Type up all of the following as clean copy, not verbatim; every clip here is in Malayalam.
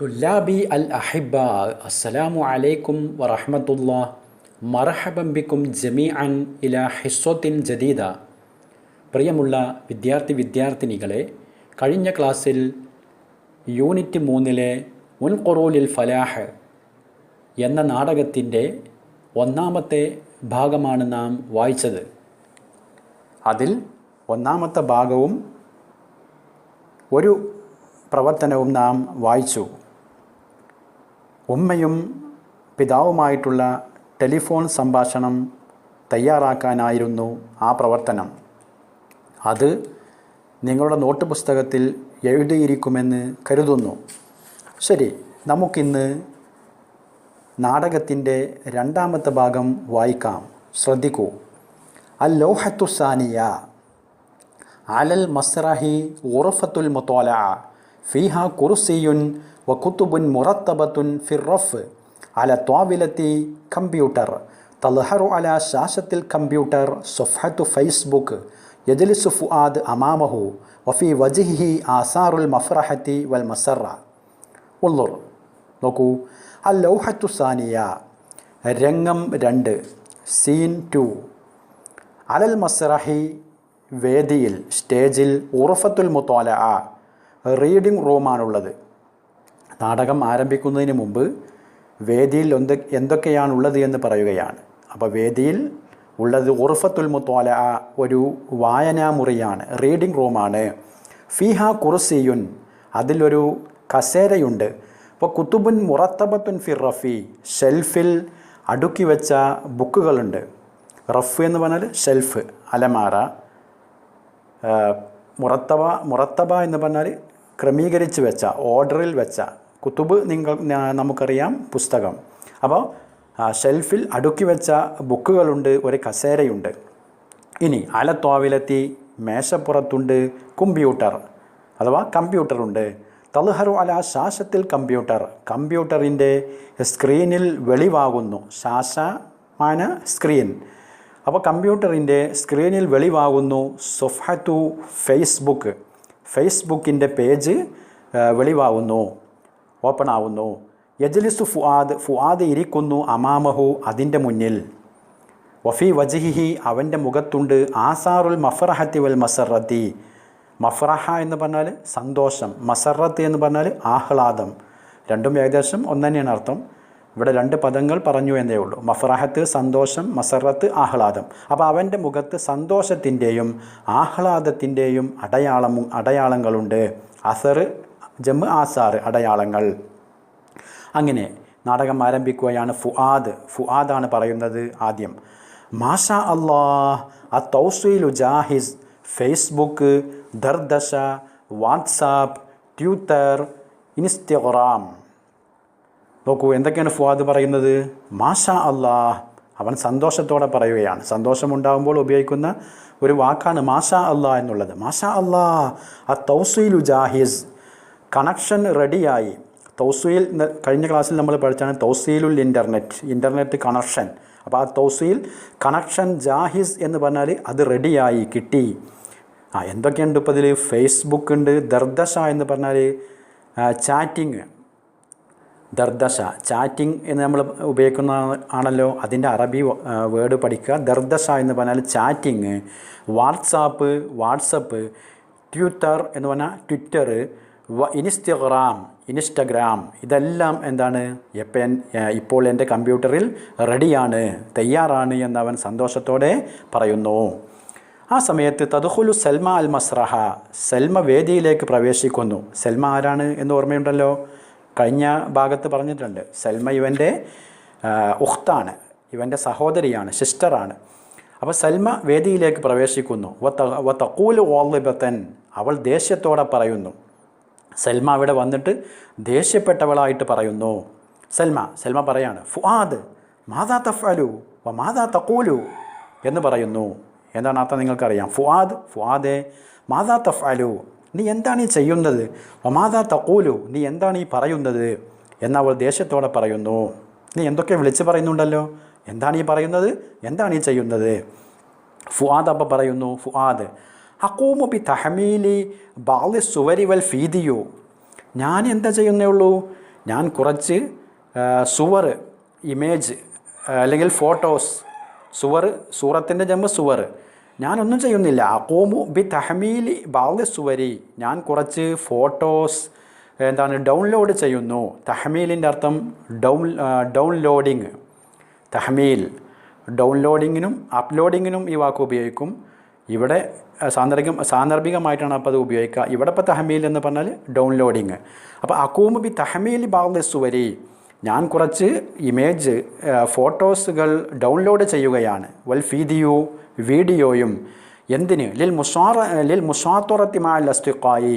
തുല്ലാബി അൽ അഹിബ അസ്സലാമു അലൈക്കും വറഹ്മത്തുള്ളാഹ് മർഹബൻ ബിക്കും ജമീഅൻ ഇലാ ഹിസ്സത്തിൻ ജദീദ. പ്രിയമുള്ള വിദ്യാർത്ഥിനികളെ, കഴിഞ്ഞ ക്ലാസ്സിൽ യൂണിറ്റ് 3 മുൻഖുറൂലിൽ ഫലാഹ് എന്ന നാടകത്തിൻ്റെ ഒന്നാമത്തെ ഭാഗമാണ് നാം വായിച്ചത്. അതിൽ ഒന്നാമത്തെ ഭാഗവും ഒരു പ്രവർത്തനവും നാം വായിച്ചു. ഉമ്മയും പിതാവുമായിട്ടുള്ള ടെലിഫോൺ സംഭാഷണം തയ്യാറാക്കാനായിരുന്നു ആ പ്രവർത്തനം. അത് നിങ്ങളുടെ നോട്ട് പുസ്തകത്തിൽ എഴുതിയിരിക്കുമെന്ന് കരുതുന്നു. ശരി, നമുക്കിന്ന് നാടകത്തിൻ്റെ രണ്ടാമത്തെ ഭാഗം വായിക്കാം. ശ്രദ്ധിക്കൂ. അൽ ലൗഹത്തു സാനിയ അലൽ മസ്റഹി ഗുർഫത്തുൽ മുത്വലഅ ഫീഹാ കുർസിയുൻ വകുതുബുൻ മുറത്തബത്തുൻ ഫിർ റഫ് അല ത്വാവിലത്തി കമ്പ്യൂട്ടർ തൽഹറു അല ശാശത്തിൽ കമ്പ്യൂട്ടർ സഫഹത്തു ഫേസ്ബുക്ക് യജ്ലിസു ഫുആദ് അമാമഹു വഫി വജ്ഹിഹി ആസാറുൽ മഫ്റഹത്തി വൽ മസറ. ഉള്ളുർ നോക്കൂ. അൽ ലൗഹത്തു സാനിയ രംഗം 2 സീൻ 2. അലൽ മസ്റഹി വേദിയിൽ, സ്റ്റേജിൽ, ഉർഫത്തുൽ മുത്വലഅ റീഡിംഗ് റൂമാണുള്ളത്. നാടകം ആരംഭിക്കുന്നതിന് മുമ്പ് വേദിയിൽ എന്തൊക്കെയാണുള്ളത് എന്ന് പറയുകയാണ്. അപ്പോൾ വേദിയിൽ ഉള്ളത് ഉർഫത്തുൽ മുത്വലഅ, ഒരു വായനാമുറിയാണ്, റീഡിംഗ് റൂമാണ്. ഫീഹാ കുർസിയുൻ, അതിലൊരു കസേരയുണ്ട്. അപ്പോൾ കുത്തുബുൻ മുറത്തബത്തുൻ ഫിർ റഫി, ഷെൽഫിൽ അടുക്കി വെച്ച ബുക്കുകളുണ്ട്. റഫ് എന്ന് പറഞ്ഞാൽ ഷെൽഫ്, അലമാര. മുറത്തബ എന്ന് പറഞ്ഞാൽ ക്രമീകരിച്ച് വെച്ച, ഓർഡറിൽ വെച്ച. കുത്തുബ് നമുക്കറിയാം, പുസ്തകം. അപ്പോൾ ഷെൽഫിൽ അടുക്കി വെച്ച ബുക്കുകളുണ്ട്, ഒരു കസേരയുണ്ട്. ഇനി അലത്വാവിലെത്തി, മേശപ്പുറത്തുണ്ട് കമ്പ്യൂട്ടർ അഥവാ കമ്പ്യൂട്ടറുണ്ട്. തൽഹറു അല ശാശത്തിൽ കമ്പ്യൂട്ടർ, കമ്പ്യൂട്ടറിൻ്റെ സ്ക്രീനിൽ വെളിവാകുന്നു. ശാശമാന സ്ക്രീൻ. അപ്പോൾ കമ്പ്യൂട്ടറിൻ്റെ സ്ക്രീനിൽ വെളിവാകുന്നു സഫഹത്തു ഫേസ്ബുക്ക്, ഫേസ്ബുക്കിൻ്റെ പേജ് വെളിവാകുന്നു, ഓപ്പൺ ആവുന്നു. യജ്ലിസു ഫുആദ്, ഫുആദ് ഇരിക്കുന്നു, അമാമഹു അതിൻ്റെ മുന്നിൽ. വഫി വജ്ഹിഹി അവൻ്റെ മുഖത്തുണ്ട് ആസാറുൽ മഫ്റഹത്തി വൽ മസറത്തി. മഫ്റഹ എന്ന് പറഞ്ഞാൽ സന്തോഷം, മസറത്ത് എന്ന് പറഞ്ഞാൽ ആഹ്ലാദം. രണ്ടും ഏകദേശം ഒന്ന് തന്നെയാണ് അർത്ഥം. ഇവിടെ 2 പദങ്ങൾ പറഞ്ഞു എന്നേ ഉള്ളൂ. മഫ്റഹത്ത് സന്തോഷം, മസറത്ത് ആഹ്ലാദം. അപ്പോൾ അവൻ്റെ മുഖത്ത് സന്തോഷത്തിൻ്റെയും ആഹ്ലാദത്തിൻ്റെയും അടയാളങ്ങളുണ്ട്. അസർ ജമ് ആസാർ, അടയാളങ്ങൾ. അങ്ങനെ നാടകം ആരംഭിക്കുകയാണ്. ഫുആദാണ് പറയുന്നത് ആദ്യം. മാഷാ അല്ലാഹ് അത്തൗസീലു ജാഹിസ്. ഫേസ്ബുക്ക്, ദർദശ, വാട്സാപ്പ്, ട്വിറ്റർ, ഇൻസ്റ്റഗ്രാം. നോക്കൂ, എന്തൊക്കെയാണ് ഫുആദ് പറയുന്നത്. മാഷാ അല്ലാഹ്, അവൻ സന്തോഷത്തോടെ പറയുകയാണ്. സന്തോഷമുണ്ടാകുമ്പോൾ ഉപയോഗിക്കുന്ന ഒരു വാക്കാണ് മാഷാ അല്ലാഹ് എന്നുള്ളത്. മാഷാ അല്ലാഹ് അത്തൗസീലു ജാഹിസ്, കണക്ഷൻ റെഡിയായി. തൗസീൽ കഴിഞ്ഞ ക്ലാസ്സിൽ നമ്മൾ പഠിച്ചാണ് തൗസീലുൽ ഇൻ്റർനെറ്റ് കണക്ഷൻ. അപ്പോൾ ആ തൗസീൽ കണക്ഷൻ ജാഹിസ് എന്ന് പറഞ്ഞാൽ അത് റെഡിയായി, കിട്ടി. എന്തൊക്കെയുണ്ട് ഇപ്പോൾ ഇതിൽ? ഫേസ്ബുക്ക് ഉണ്ട്. ദർദശ എന്ന് പറഞ്ഞാൽ ചാറ്റിങ്. ദർദശ ചാറ്റിംഗ് എന്ന് നമ്മൾ ഉപയോഗിക്കുന്ന ആണല്ലോ, അതിൻ്റെ അറബി വേർഡ് പഠിക്കുക. ദർദശ എന്ന് പറഞ്ഞാൽ ചാറ്റിങ്. വാട്സപ്പ്, ട്വിറ്റർ എന്ന് പറഞ്ഞാൽ ട്വിറ്റർ, ഇൻസ്റ്റഗ്രാം. ഇതെല്ലാം എന്താണ്? ഇപ്പോൾ എൻ്റെ കമ്പ്യൂട്ടറിൽ റെഡിയാണ്, തയ്യാറാണ് എന്നവൻ സന്തോഷത്തോടെ പറയുന്നു. ആ സമയത്ത് തദ്ഖുലു സൽമ അൽ മസ്റഹ, സൽമ വേദിയിലേക്ക് പ്രവേശിക്കുന്നു. സൽമ ആരാണ് എന്ന് ഓർമ്മയുണ്ടല്ലോ, കഴിഞ്ഞ ഭാഗത്ത് പറഞ്ഞിട്ടുണ്ട്. സൽമ ഇവൻ്റെ ഉഖ്താണ്, ഇവൻ്റെ സഹോദരിയാണ്, സിസ്റ്ററാണ്. അപ്പോൾ സൽമ വേദിയിലേക്ക് പ്രവേശിക്കുന്നു. വതഖൂലു ഗാളിബതൻ, അവൾ ദേഷ്യത്തോടെ പറയുന്നു. സൽമ അവിടെ വന്നിട്ട് ദേഷ്യപ്പെട്ടവളായിട്ട് പറയുന്നു. സൽമ പറയാണ്, ഫുആദ് മാദാ തഫ്അലു വമാദാ തഖൂലു എന്ന് പറയുന്നു. എന്താണ് അർത്ഥം നിങ്ങൾക്കറിയാം. ഫുആദേ മാദാ തഫ്അലു, നീ എന്താണ് ഈ ചെയ്യുന്നത്? വമാദാ തഖൂലു, നീ എന്താണ് ഈ പറയുന്നത് എന്നവൾ ദേഷ്യത്തോടെ പറയുന്നു. നീ എന്തൊക്കെ വിളിച്ച് പറയുന്നുണ്ടല്ലോ, എന്താണ് ഈ പറയുന്നത്, എന്താണ് ഈ ചെയ്യുന്നത്? ഫുആദ് അപ്പം പറയുന്നു, ഫുആദ് അഖൂമു ബി തഹമീലി ബാളി സുവരി വൽ ഫീദിയോ, ഞാൻ എന്താ ചെയ്യുന്നേ ഉള്ളൂ, ഞാൻ കുറച്ച് സുവർ, ഇമേജ് അല്ലെങ്കിൽ ഫോട്ടോസ്, സൂറത്തിൻ്റെ ജമ്പ് സുവർ, ഞാനൊന്നും ചെയ്യുന്നില്ല. അഖൂമു ബി തഹ്മീലി ബഅദി സുവരി, ഞാൻ കുറച്ച് ഫോട്ടോസ് ഡൗൺലോഡ് ചെയ്യുന്നു. തഹ്മീലിൻ്റെ അർത്ഥം ഡൗൺലോഡിങ്. തഹ്മീൽ ഡൗൺലോഡിങ്ങിനും അപ്ലോഡിങ്ങിനും ഈ വാക്ക് ഉപയോഗിക്കും. ഇവിടെ സാന്ദർഭികമായിട്ടാണ് അപ്പോൾ അത് ഉപയോഗിക്കുക. ഇവിടെ ഇപ്പോൾ തഹ്മീൽ എന്ന് പറഞ്ഞാൽ ഡൗൺലോഡിങ്. അപ്പോൾ അഖൂമു ബി തഹ്മീലി ബഅദി സുവരി, ഞാൻ കുറച്ച് ഇമേജ് ഫോട്ടോസുകൾ ഡൗൺലോഡ് ചെയ്യുകയാണ്. വൽ വീഡിയോയും എന്തിന് ലിൽ മുസാത്തറത്തി മഅൽ അസ്തിഖായി,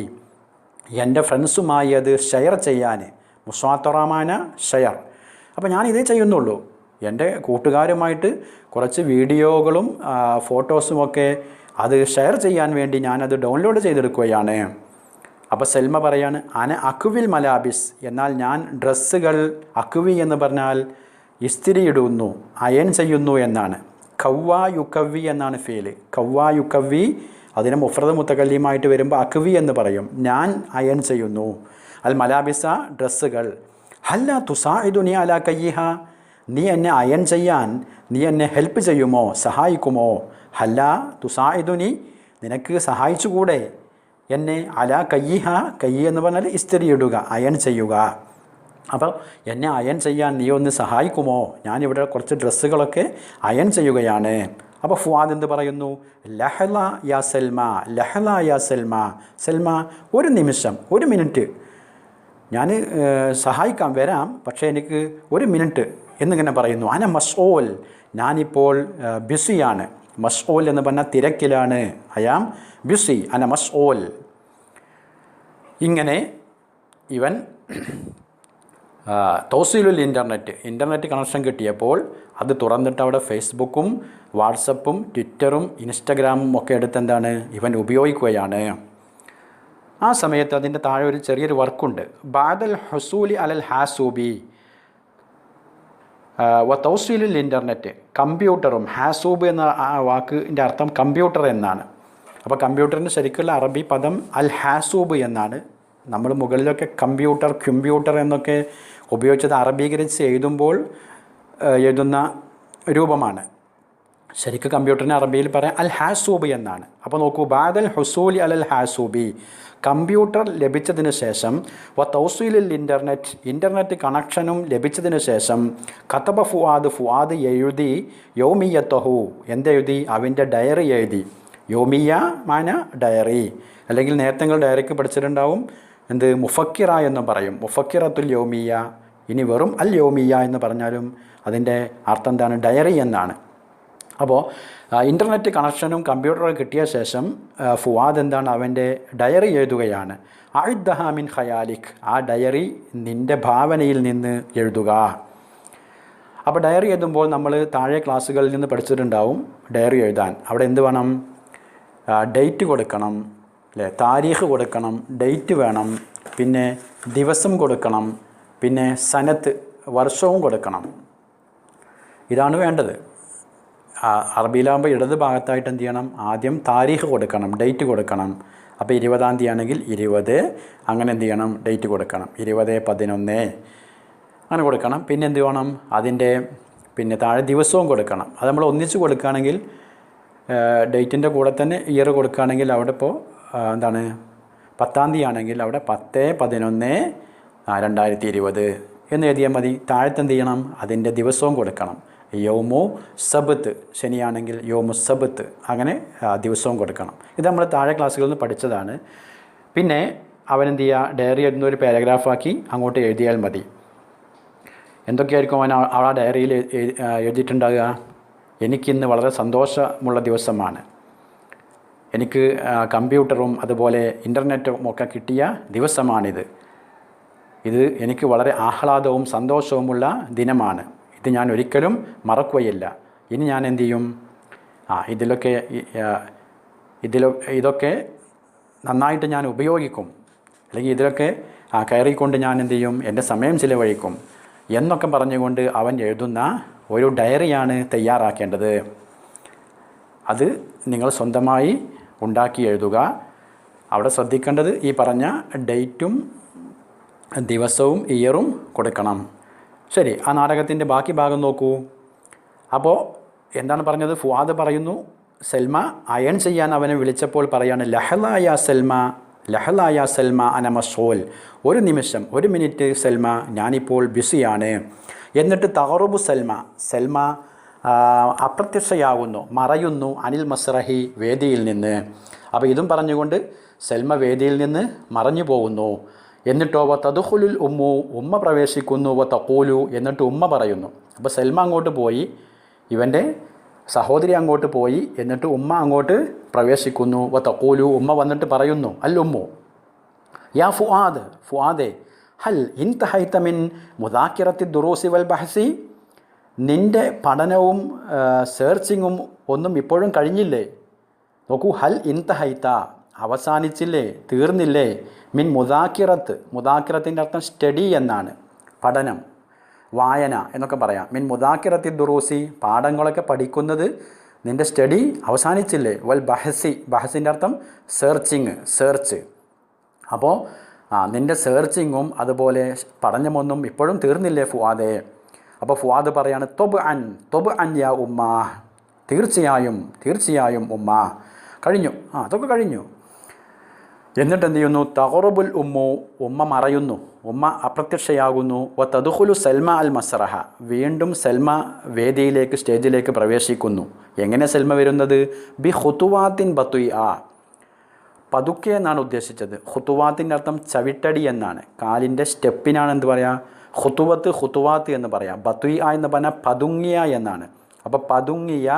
എൻ്റെ ഫ്രണ്ട്സുമായി അത് ഷെയർ ചെയ്യാൻ. മുസാത്തറമാന ഷെയർ. അപ്പോൾ ഞാൻ ഇതേ ചെയ്യുന്നുള്ളൂ. എൻ്റെ കൂട്ടുകാരുമായിട്ട് കുറച്ച് വീഡിയോകളും ഫോട്ടോസുമൊക്കെ അത് ഷെയർ ചെയ്യാൻ വേണ്ടി ഞാനത് ഡൗൺലോഡ് ചെയ്തെടുക്കുകയാണ്. അപ്പോൾ സൽമ പറയാണ് അക്വിൽ മലാബിസ്, എന്നാൽ ഞാൻ ഡ്രസ്സുകൾ, അക്വി എന്ന് പറഞ്ഞാൽ ഇസ്തിരി ഇടുന്നു, അയൺ ചെയ്യുന്നു എന്നാണ്. കവ്വാ യുക്കവി എന്നാണ് ഫീല്. കവ്വാ യുക്കവി അതിന് മുഫ്രദ് മുത്തകല്ലിമായിട്ട് വരുമ്പോൾ അക്വി എന്ന് പറയും. ഞാൻ അയൺ ചെയ്യുന്നു. അൽ മലാബിസ ഡ്രസ്സുകൾ. ഹല്ല തുസാഇദുനി അലാ കയ്യിഹ, നീ എന്നെ അയൺ ചെയ്യാൻ നീ എന്നെ ഹെൽപ്പ് ചെയ്യുമോ, സഹായിക്കുമോ? ഹല്ല തുസാഇദുനി, നിനക്ക് സഹായിച്ചുകൂടെ എന്നെ? അലാ കയ്യിഹ, കയ്യി എന്ന് പറഞ്ഞാൽ ഇസ്തിരി ഇടുക, അയൺ ചെയ്യുക. അപ്പോൾ എന്നെ അയൺ ചെയ്യാൻ നീ ഒന്ന് സഹായിക്കുമോ? ഞാനിവിടെ കുറച്ച് ഡ്രസ്സുകളൊക്കെ അയൺ ചെയ്യുകയാണ്. അപ്പോൾ ഫുആദ് എന്ത് പറയുന്നു? ലഹല യാ സൽമ, ലഹല യാ സൽമ, സൽമ ഒരു നിമിഷം, ഒരു മിനിറ്റ്, ഞാൻ സഹായിക്കാം, വരാം, പക്ഷേ എനിക്ക് ഒരു മിനിറ്റ് എന്നിങ്ങനെ പറയുന്നു. അന മസ്ഊൽ, ഞാനിപ്പോൾ ബിസിയാണ്. മസ്ഊൽ എന്ന് പറഞ്ഞാൽ തിരക്കിലാണ്. അയാം ബിസി, അന മസ്ഊൽ. ഇങ്ങനെ ഇവൻ തൗസീലുൽ ഇൻ്റർനെറ്റ് കണക്ഷൻ കിട്ടിയപ്പോൾ അത് തുറന്നിട്ട് അവിടെ ഫേസ്ബുക്കും വാട്സപ്പും ട്വിറ്ററും ഇൻസ്റ്റഗ്രാമും ഒക്കെ എടുത്ത് ഇവൻ ഉപയോഗിക്കുകയാണ്. ആ സമയത്ത് അതിൻ്റെ താഴെ ഒരു ചെറിയൊരു വർക്കുണ്ട്. ബാദൽ ഹുസൂലി അലൽ ഹാസൂബി തൗസീലുൽ ഇൻ്റർനെറ്റ്, കമ്പ്യൂട്ടറും. ഹാസൂബ് എന്ന ആ വാക്കിൻ്റെ അർത്ഥം കമ്പ്യൂട്ടർ എന്നാണ്. അപ്പോൾ കമ്പ്യൂട്ടറിൻ്റെ ശരിക്കുള്ള അറബി പദം അൽ ഹാസൂബ് എന്നാണ്. നമ്മൾ മുകളിലൊക്കെ കമ്പ്യൂട്ടർ എന്നൊക്കെ ഉപയോഗിച്ചത് അറബീകരിച്ച് എഴുതുന്ന രൂപമാണ്. ശരിക്കും കമ്പ്യൂട്ടറിന് അറബിയിൽ പറയാം അൽ ഹാസൂബ് എന്നാണ്. അപ്പോൾ നോക്കൂ, ബാദൽ ഹുസൂലി അലൽ ഹാസൂബി, കമ്പ്യൂട്ടർ ലഭിച്ചതിന് ശേഷം, തൗസീലുൽ ഇൻ്റർനെറ്റ് കണക്ഷനും ലഭിച്ചതിന് ശേഷം, കതബ ഫുആദ് എഴുതി, യൗമിയത്തഹു, എന്തെഴുതി? അവൻ്റെ ഡയറി എഴുതി. യോമിയ മാന ഡയറി, അല്ലെങ്കിൽ നേരത്തെ നിങ്ങൾ ഡയറിക്ക് പഠിച്ചിട്ടുണ്ടാവും, എന്ത് മുഫക്കിറ എന്ന് പറയും. മുഫക്കിറത്തുൽ യോമിയ. ഇനി വെറും അൽ യോമിയ എന്ന് പറഞ്ഞാലും അതിൻ്റെ അർത്ഥം എന്താണ്? ഡയറി എന്നാണ്. അപ്പോൾ ഇൻ്റർനെറ്റ് കണക്ഷനും കമ്പ്യൂട്ടറും കിട്ടിയ ശേഷം ഫുആദ് അവൻ്റെ ഡയറി എഴുതുകയാണ്. അഇദ്ദഹ മിൻ ഖയാലിക്, ആ ഡയറി നിൻ്റെ ഭാവനയിൽ നിന്ന് എഴുതുക. അപ്പോൾ ഡയറി എഴുതുമ്പോൾ നമ്മൾ താഴെ ക്ലാസ്സുകളിൽ നിന്ന് പഠിച്ചിട്ടുണ്ടാവും ഡയറി എഴുതാൻ. അവിടെ എന്ത് വേണം? ഡേറ്റ് കൊടുക്കണം, അല്ലേ? താരീഖ് കൊടുക്കണം, ഡേറ്റ് വേണം, പിന്നെ ദിവസം കൊടുക്കണം, പിന്നെ സനത്ത് വർഷവും കൊടുക്കണം. ഇതാണ് വേണ്ടത്. അറബിയിലാകുമ്പോൾ ഇടത് ഭാഗത്തായിട്ട് എന്ത് ചെയ്യണം? ആദ്യം താരീഖ് കൊടുക്കണം, ഡേറ്റ് കൊടുക്കണം. അപ്പോൾ 20-ാം തീയതി ആണെങ്കിൽ 20, അങ്ങനെ എന്ത് ചെയ്യണം? ഡേറ്റ് കൊടുക്കണം. 20/11 അങ്ങനെ കൊടുക്കണം. പിന്നെ എന്ത് വേണം? അതിൻ്റെ പിന്നെ താഴെ ദിവസവും കൊടുക്കണം. അത് നമ്മൾ ഒന്നിച്ച് കൊടുക്കുകയാണെങ്കിൽ, ഡേറ്റിൻ്റെ കൂടെ തന്നെ ഇയർ കൊടുക്കുകയാണെങ്കിൽ അവിടെ ഇപ്പോൾ 10-ാം തീയതി ആണെങ്കിൽ അവിടെ 10/11/2020 എന്ന് എഴുതിയാൽ മതി. താഴത്ത് എന്ത് ചെയ്യണം? അതിൻ്റെ ദിവസവും കൊടുക്കണം. യോമു സബത്ത്, ശനിയാണെങ്കിൽ യോമു സബത്ത്, അങ്ങനെ ദിവസവും കൊടുക്കണം. ഇത് നമ്മൾ താഴെ ക്ലാസ്സുകളിൽ നിന്ന് പഠിച്ചതാണ്. പിന്നെ അവനെന്ത് ചെയ്യുക? ഡയറി എഴുതുന്ന ഒരു പാരഗ്രാഫാക്കി അങ്ങോട്ട് എഴുതിയാൽ മതി. എന്തൊക്കെയായിരിക്കും അവൻ ആ ഡയറിയിൽ എഴുതിയിട്ടുണ്ടാകുക? എനിക്കിന്ന് വളരെ സന്തോഷമുള്ള ദിവസമാണ്, എനിക്ക് കമ്പ്യൂട്ടറും അതുപോലെ ഇൻ്റർനെറ്റും ഒക്കെ കിട്ടിയ ദിവസമാണിത്, ഇത് എനിക്ക് വളരെ ആഹ്ലാദവും സന്തോഷവുമുള്ള ദിനമാണ്, ഇത് ഞാൻ ഒരിക്കലും മറക്കുകയില്ല. ഇനി ഞാൻ എന്ത് ചെയ്യും? ഇതൊക്കെ നന്നായിട്ട് ഞാൻ ഉപയോഗിക്കും, അല്ലെങ്കിൽ ഇതിലൊക്കെ കയറിക്കൊണ്ട് ഞാൻ എന്ത് ചെയ്യും? എൻ്റെ സമയം ചിലവഴിക്കും എന്നൊക്കെ പറഞ്ഞുകൊണ്ട് അവൻ എഴുതുന്ന ഒരു ഡയറിയാണ് തയ്യാറാക്കേണ്ടത്. അത് നിങ്ങൾ സ്വന്തമായി ഉണ്ടാക്കി എഴുതുക. അവിടെ ശ്രദ്ധിക്കേണ്ടത് ഈ പറഞ്ഞ ഡേറ്റും ദിവസവും ഇയറും കൊടുക്കണം. ശരി, ആ നാടകത്തിൻ്റെ ബാക്കി ഭാഗം നോക്കൂ. അപ്പോൾ എന്താണ് പറഞ്ഞത്? ഫുആദ് പറയുന്നു, സൽമ അയൺ ചെയ്യാൻ അവനെ വിളിച്ചപ്പോൾ പറയാണ്, ലഹലായ സൽമ, ലഹലായ സൽമ അന മസ്ഊൽ, ഒരു നിമിഷം, ഒരു മിനിറ്റ് സൽമ, ഞാനിപ്പോൾ ബിസിയാണ്. എന്നിട്ട് തഖറുബു സൽമ, സൽമ അപ്രത്യക്ഷയാകുന്നു, മറയുന്നു, അനിൽ മസ്റഹി, വേദിയിൽ നിന്ന്. അപ്പോൾ ഇതും പറഞ്ഞുകൊണ്ട് സൽമ വേദിയിൽ നിന്ന് മറഞ്ഞു പോകുന്നു. എന്നിട്ടോ വ തദ്ഖുലുൽ ഉമ്മു, ഉമ്മ പ്രവേശിക്കുന്നു, വ തഖൂലു, എന്നിട്ട് ഉമ്മ പറയുന്നു. അപ്പോൾ സൽമ അങ്ങോട്ട് പോയി, ഇവൻ്റെ സഹോദരി അങ്ങോട്ട് പോയി, എന്നിട്ട് ഉമ്മ അങ്ങോട്ട് പ്രവേശിക്കുന്നു. വ തഖൂലു, ഉമ്മ വന്നിട്ട് പറയുന്നു, അൽ ഉമ്മു യാ ഫുആദ്, ഫുആദേ, ഹൽ ഇൻതഹൈത മിൻ മുദാക്കിറത്തി ദുറൂസി വൽ ബഹ്സി, നിൻ്റെ പഠനവും സെർച്ചിങ്ങും ഒന്നും ഇപ്പോഴും കഴിഞ്ഞില്ലേ? നോക്കൂ, ഹൽ ഇൻതഹൈത, അവസാനിച്ചില്ലേ, തീർന്നില്ലേ? മിൻ മുദാക്കിറത്ത്, മുദാക്കിറത്തിൻ്റെ അർത്ഥം സ്റ്റഡി എന്നാണ്, പഠനം, വായന എന്നൊക്കെ പറയാം. മിൻ മുദാക്കിറത്തി ദുറൂസി, പാഠങ്ങളൊക്കെ പഠിക്കുന്നത് നിൻ്റെ സ്റ്റഡി അവസാനിച്ചില്ലേ? വൽ ബഹസി, ബഹസിൻ്റെ അർത്ഥം സെർച്ചിങ്, സെർച്ച്. അപ്പോൾ നിൻ്റെ സെർച്ചിങ്ങും അതുപോലെ പഠനമൊന്നും ഇപ്പോഴും തീർന്നില്ലേ ഫുആദേ? അപ്പോൾ ഫുആദ് പറയാണ്, തൊബ് അൻ യാ ഉമ്മ, തീർച്ചയായും, തീർച്ചയായും ഉമ്മ. കഴിഞ്ഞു, അതൊക്കെ കഴിഞ്ഞു. എന്നിട്ട് എന്ത് ചെയ്യുന്നു? തഖറുബുൽ ഉമ്മു, ഉമ്മ മറയുന്നു, ഉമ്മ അപ്രത്യക്ഷയാകുന്നു. വ തദ്ഖുലു സൽമ അൽ മസ്റഹ, വീണ്ടും സൽമ വേദിയിലേക്ക്, സ്റ്റേജിലേക്ക് പ്രവേശിക്കുന്നു. എങ്ങനെ സൽമ വരുന്നത്? ബി ഖുതുവാത്തിൻ ബത്വഇഅ, പതുക്കെ എന്നാണ് ഉദ്ദേശിച്ചത്. ഖുതുവാത്തിൻ്റെ അർത്ഥം ചവിട്ടടി എന്നാണ്, കാലിൻ്റെ സ്റ്റെപ്പിനാണ് എന്ത് പറയുക? ഖുതുവത്ത്, ഖുതുവാത്ത് എന്ന് പറയാം. ബത്വഇഅ എന്ന് പറഞ്ഞാൽ പതുങ്ങിയ എന്നാണ്. അപ്പോൾ പതുങ്ങിയ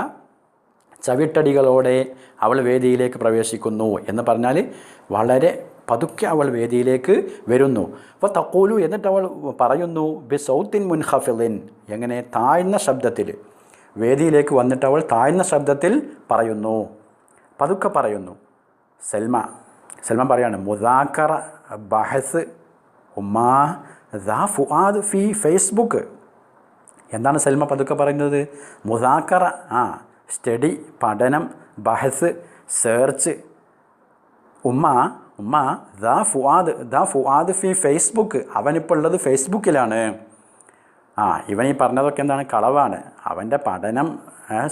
ചവിട്ടടികളോടെ അവൾ വേദിയിലേക്ക് പ്രവേശിക്കുന്നു എന്ന് പറഞ്ഞാൽ വളരെ പതുക്കെ അവൾ വേദിയിലേക്ക് വരുന്നു. അപ്പോൾ തഖൂലു, എന്നിട്ട് അവൾ പറയുന്നു, ബി സൗത്തിൻ മുൻഖഫിളിൻ, എങ്ങനെ? താഴ്ന്ന ശബ്ദത്തിൽ. വേദിയിലേക്ക് വന്നിട്ട് അവൾ താഴ്ന്ന ശബ്ദത്തിൽ പറയുന്നു, പതുക്കെ പറയുന്നു. സൽമ പറയാണ്, മുദാക്കറ ബഹസ് ഉമ്മാ ദാ ഫുആദ് ഫി ഫേസ്ബുക്ക്. എന്താണ് സൽമ പതുക്കെ പറയുന്നത്? മുദാക്കറ, സ്റ്റഡി, പഠനം, ബഹസ്, സെർച്ച്. ഉമ്മ ദാ ഫുആദ് ഫി ഫേസ്ബുക്ക്, അവനിപ്പോൾ ഉള്ളത് ഫേസ്ബുക്കിലാണ്. ഇവൻ ഈ പറഞ്ഞതൊക്കെ എന്താണ്? കളവാണ്. അവൻ്റെ പഠനം,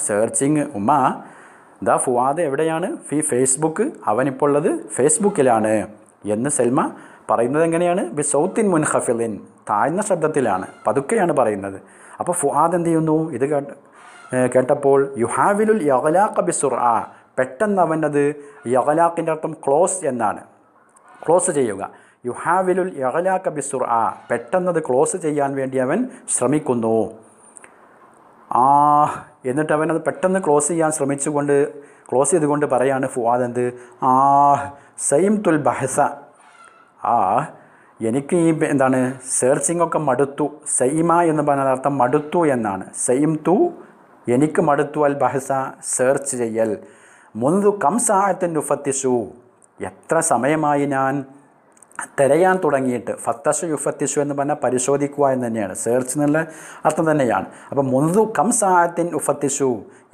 സെർച്ചിങ്. ഉമ്മ ദാ ഫുആദ് എവിടെയാണ്? ഫി ഫേസ്ബുക്ക്, അവനിപ്പോൾ ഉള്ളത് ഫേസ്ബുക്കിലാണ് എന്ന് സൽമ പറയുന്നത് എങ്ങനെയാണ്? ബി സൗത്തിൻ മുൻഖഫിളിൻ, താഴ്ന്ന ശബ്ദത്തിലാണ്, പതുക്കെയാണ് പറയുന്നത്. അപ്പോൾ ഫുആദ് എന്ത് ചെയ്യുന്നു? ഇത് കേട്ടപ്പോൾ യുഹാവിലുൽ യഗ്ലാഖ ബിസുർആ, പെട്ടെന്ന് അവനത്, യഗ്ലാഖിൻ്റെ അർത്ഥം ക്ലോസ് എന്നാണ്, ക്ലോസ് ചെയ്യുക. യുഹാവിലുൽ യഗ്ലാഖ ബിസുർആ, പെട്ടെന്നത് ക്ലോസ് ചെയ്യാൻ വേണ്ടി അവൻ ശ്രമിക്കുന്നു. എന്നിട്ട് അവനത് പെട്ടെന്ന് ക്ലോസ് ചെയ്യാൻ ക്ലോസ് ചെയ്തുകൊണ്ട് പറയാണ് ഫുആദ് എന്ത്? സൈംതുൽ ബഹസ, എനിക്ക് ഈ എന്താണ് സെർച്ചിങ്ങൊക്കെ മടുത്തു. സൈമ എന്ന് പറഞ്ഞാൽ അർത്ഥം മടുത്തു എന്നാണ്. സൈംതു, എനിക്ക് മടുത്തു, അൽ ബഹസ, സെർച്ച് ചെയ്യൽ. മുൻദു കം സാഅത്തിൻ യുഫത്തിഷു, എത്ര സമയമായി ഞാൻ തിരയാൻ തുടങ്ങിയിട്ട്. ഫത്തഷു യുഫത്തിഷു എന്ന് പറഞ്ഞാൽ പരിശോധിക്കുക എന്ന് തന്നെയാണ്, സെർച്ച് എന്നുള്ള അർത്ഥം തന്നെയാണ്. അപ്പോൾ മുൻദു കം സാഅത്തിൻ യുഫത്തിഷു,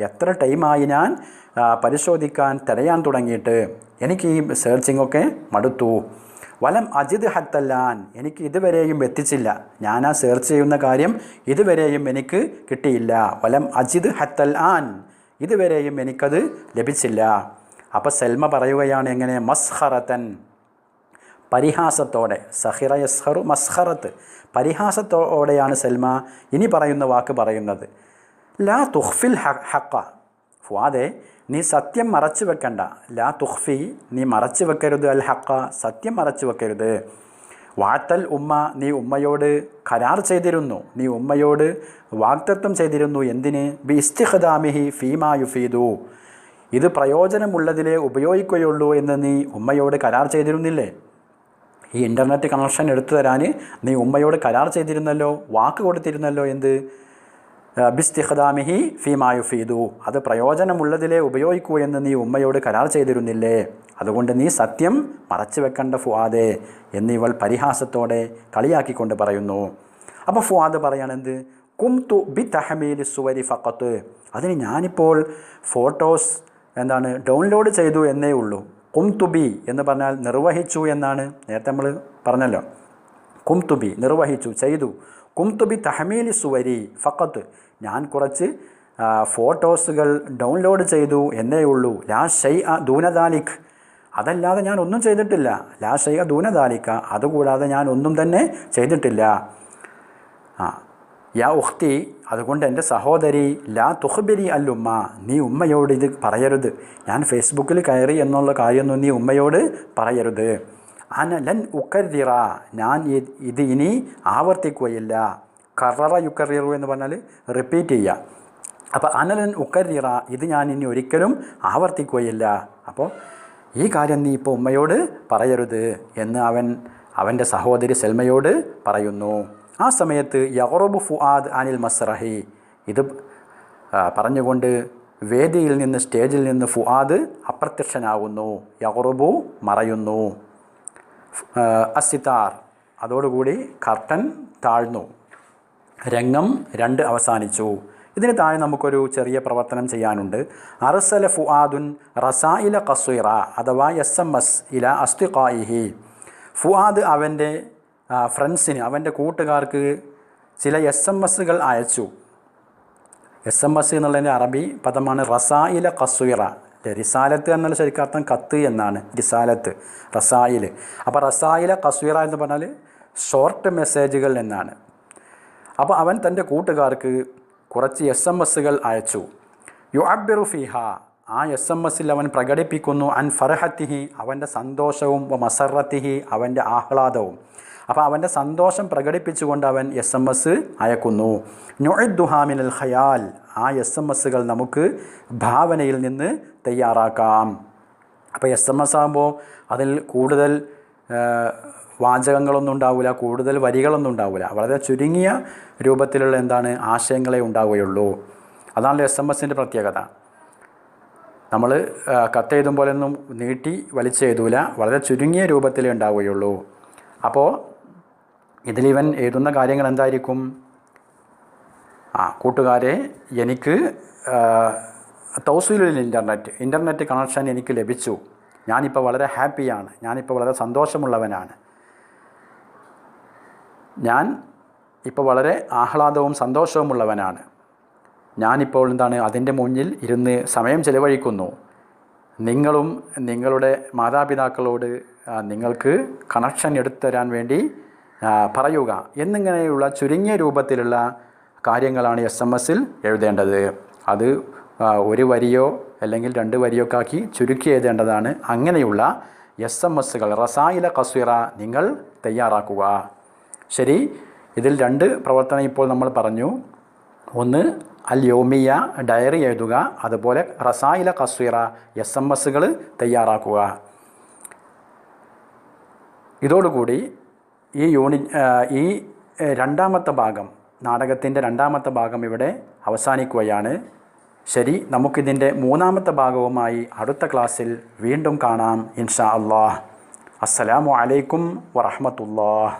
എത്ര ടൈമായി ഞാൻ പരിശോധിക്കാൻ, തിരയാൻ തുടങ്ങിയിട്ട്, എനിക്ക് ഈ സെർച്ചിങ്ങൊക്കെ മടുത്തു. വലം അജിദ് ഹത്തല്ലാൻ, എനിക്ക് ഇതുവരെയും എത്തിച്ചില്ല, ഞാൻ ആ സെർച്ച് ചെയ്യുന്ന കാര്യം ഇതുവരെയും എനിക്ക് കിട്ടിയില്ല. വലം അജിദ് ഹത്തല്ലാൻ, ഇതുവരെയും എനിക്കത് ലഭിച്ചില്ല. അപ്പോൾ സൽമ പറയുകയാണ് എങ്ങനെ? മസ്ഖറത്തൻ, പരിഹാസത്തോടെ. സഹിറ യസ്ഹറു മസ്ഖറത്ത്, പരിഹാസത്തോടെയാണ് സൽമ ഇനി പറയുന്ന വാക്ക് പറയുന്നത്. ലാ തുഖ്ഫിൽ ഹഖ, ഫുആദേ, നീ സത്യം മറച്ചു വെക്കണ്ട. ലാ തുഖ്ഫി, നീ മറച്ചു വെക്കരുത്. അൽ ഹഖ, സത്യം മറച്ചു വെക്കരുത്. വാത്തൽ ഉമ്മ, നീ ഉമ്മയോട് കരാർ ചെയ്തിരുന്നു, നീ ഉമ്മയോട് വാഗ്ദത്തം ചെയ്തിരുന്നു. എന്തിന്? ബി ഇസ്തിഖ്ദാമിഹി ഫീമാ യുഫീദു, ഇത് പ്രയോജനമുള്ളതിലേ ഉപയോഗിക്കുകയുള്ളൂ എന്ന് നീ ഉമ്മയോട് കരാർ ചെയ്തിരുന്നില്ലേ? ഈ ഇൻ്റർനെറ്റ് കണക്ഷൻ എടുത്തു തരാൻ നീ ഉമ്മയോട് കരാർ ചെയ്തിരുന്നല്ലോ, വാക്ക് കൊടുത്തിരുന്നല്ലോ. എന്ത്? ബിസ്തിഖ്ദാമിഹി ഫീമാ യുഫീദു, അത് പ്രയോജനമുള്ളതിലേ ഉപയോഗിക്കൂ എന്ന് നീ ഉമ്മയോട് കരാർ ചെയ്തിരുന്നില്ലേ? അതുകൊണ്ട് നീ സത്യം മറച്ചു വെക്കണ്ട ഫുആദേ എന്ന് ഇവൾ പരിഹാസത്തോടെ കളിയാക്കിക്കൊണ്ട് പറയുന്നു. അപ്പോൾ ഫുആദ് പറയണെന്ത്? കുംതു ബി തഹമീലി സുവരി ഫഖത്ത്, അതിന് ഞാനിപ്പോൾ ഫോട്ടോസ് ഡൗൺലോഡ് ചെയ്തു എന്നേ ഉള്ളൂ. കുംതു ബി എന്ന് പറഞ്ഞാൽ നിർവഹിച്ചു എന്നാണ്, നേരത്തെ നമ്മൾ പറഞ്ഞല്ലോ. കുംതുബി നിർവഹിച്ചു ചെയ്തു, കുംതുബി തഹമീലി സുവരി ഫഖത്ത് ഞാൻ കുറച്ച് ഫോട്ടോസുകൾ ഡൗൺലോഡ് ചെയ്തു എന്നേ ഉള്ളൂ. ലാ ഷൈഅ ദൂനദാലിക് അതല്ലാതെ ഞാൻ ഒന്നും ചെയ്തിട്ടില്ല. ലാ ഷൈഅ ദൂനദാലിക അതുകൂടാതെ ഞാൻ ഒന്നും തന്നെ ചെയ്തിട്ടില്ല. യാ ഉഖ്തി അതുകൊണ്ട് എൻ്റെ സഹോദരി, ലാ തുഖ്ബിരി അൽ ഉമ്മ നീ ഉമ്മയോട് ഇത് പറയരുത്. ഞാൻ ഫേസ്ബുക്കിൽ കയറി എന്നുള്ള കാര്യമൊന്നും നീ ഉമ്മയോട് പറയരുത്. അന ലൻ ഉക്കർറിറ ഞാൻ ഇത് ഇനി ആവർത്തിക്കുകയില്ല. കററ യുക്കറിറു എന്ന് പറഞ്ഞാൽ റിപ്പീറ്റ് ചെയ്യുക. അപ്പോൾ അനലൻ ഉക്കർറിറ ഇത് ഞാൻ ഇനി ഒരിക്കലും ആവർത്തിക്കുകയില്ല. അപ്പോൾ ഈ കാര്യം നീ ഇപ്പോൾ ഉമ്മയോട് പറയരുത് എന്ന് അവൻ്റെ സഹോദരി സൽമയോട് പറയുന്നു. ആ സമയത്ത് യഖറുബു ഫുആദ് അനിൽ മസ്റഹി ഇത് പറഞ്ഞുകൊണ്ട് വേദിയിൽ നിന്ന് സ്റ്റേജിൽ നിന്ന് ഫുആദ് അപ്രത്യക്ഷനാകുന്നു. യഖറുബു മറയുന്നു. അസിതാർ അതോടുകൂടി കർട്ടൻ താഴ്ന്നു. രംഗം 2 അവസാനിച്ചു. ഇതിന് താഴെ നമുക്കൊരു ചെറിയ പ്രവർത്തനം ചെയ്യാനുണ്ട്. അർസല ഫുആദുൻ റസായില ഖസ്വീറ അഥവാ SMS ഇല അസ്തിഖായിഹി ഫുആദ് അവൻ്റെ ഫ്രണ്ട്സിന് അവൻ്റെ കൂട്ടുകാർക്ക് ചില SMS അയച്ചു. SMS എന്നുള്ളതിൻ്റെ അറബി പദമാണ് റസായില ഖസ്വീറ. റിസാലത്ത് എന്നുള്ള ശരിക്കർത്ഥം കത്ത് എന്നാണ് റിസാലത്ത് റസായിൽ. അപ്പോൾ റസായില ഖസ്വീറ എന്ന് പറഞ്ഞാൽ ഷോർട്ട് മെസ്സേജുകൾ എന്നാണ്. അപ്പോൾ അവൻ തൻ്റെ കൂട്ടുകാർക്ക് കുറച്ച് SMS അയച്ചു. യുഅബ്ബിറു ഫീഹ ആ SMS അവൻ പ്രകടിപ്പിക്കുന്നു അൻ ഫർഹത്തിഹി അവൻ്റെ സന്തോഷവും മസറത്തിഹി അവൻ്റെ ആഹ്ലാദവും. അപ്പോൾ അവൻ്റെ സന്തോഷം പ്രകടിപ്പിച്ചുകൊണ്ട് അവൻ SMS അയക്കുന്നു. നുഇദ്ദുഹാ മിനൽ ഖയാൽ ആ SMS നമുക്ക് ഭാവനയിൽ നിന്ന് തയ്യാറാക്കാം. അപ്പോൾ SMS ആകുമ്പോൾ അതിൽ കൂടുതൽ വാചകങ്ങളൊന്നും ഉണ്ടാവില്ല, കൂടുതൽ വരികളൊന്നും ഉണ്ടാവില്ല. വളരെ ചുരുങ്ങിയ രൂപത്തിലുള്ള ആശയങ്ങളെ ഉണ്ടാവുകയുള്ളൂ. അതാണല്ലോ SMS പ്രത്യേകത. നമ്മൾ കത്തെഴുതും പോലെയൊന്നും നീട്ടി വലിച്ചെഴുതൂല, വളരെ ചുരുങ്ങിയ രൂപത്തിലേ ഉണ്ടാവുകയുള്ളൂ. അപ്പോൾ ഇതിലിവൻ എഴുതുന്ന കാര്യങ്ങൾ എന്തായിരിക്കും? കൂട്ടുകാരെ എനിക്ക് തൗസീലുൽ ഇൻ്റർനെറ്റ് കണക്ഷൻ എനിക്ക് ലഭിച്ചു. ഞാനിപ്പോൾ വളരെ ഹാപ്പിയാണ്, ഞാനിപ്പോൾ വളരെ സന്തോഷമുള്ളവനാണ്, ഞാൻ ഇപ്പോൾ വളരെ ആഹ്ലാദവും സന്തോഷവുമുള്ളവനാണ്. ഞാനിപ്പോൾ അതിൻ്റെ മുന്നിൽ ഇരുന്ന് സമയം ചെലവഴിക്കുന്നു. നിങ്ങളും നിങ്ങളുടെ മാതാപിതാക്കളോട് നിങ്ങൾക്ക് കണക്ഷൻ എടുത്തു തരാൻ വേണ്ടി പറയുക എന്നിങ്ങനെയുള്ള ചുരുങ്ങിയ രൂപത്തിലുള്ള കാര്യങ്ങളാണ് SMS എഴുതേണ്ടത്. അത് 1 വരിയോ അല്ലെങ്കിൽ 2 വരിയോ ആക്കി ചുരുക്കി എഴുതേണ്ടതാണ്. അങ്ങനെയുള്ള SMS റസായില ഖസ്വീറ നിങ്ങൾ തയ്യാറാക്കുക. ശരി, ഇതിൽ 2 പ്രവർത്തനം ഇപ്പോൾ നമ്മൾ പറഞ്ഞു. ഒന്ന് അൽ യൗമിയ ഡയറി എഴുതുക, അതുപോലെ റസായില ഖസ്വീറ SMS തയ്യാറാക്കുക. ഇതോടുകൂടി ഈ രണ്ടാമത്തെ ഭാഗം, നാടകത്തിൻ്റെ 2ാമത്തെ ഭാഗം ഇവിടെ അവസാനിക്കുകയാണ്. ശരി, നമുക്കിതിൻ്റെ 3ാമത്തെ ഭാഗവുമായി അടുത്ത ക്ലാസ്സിൽ വീണ്ടും കാണാം ഇൻഷാ അല്ലാഹ്. അസ്സലാമു അലൈക്കും വറഹ്മത്തുള്ളാഹി.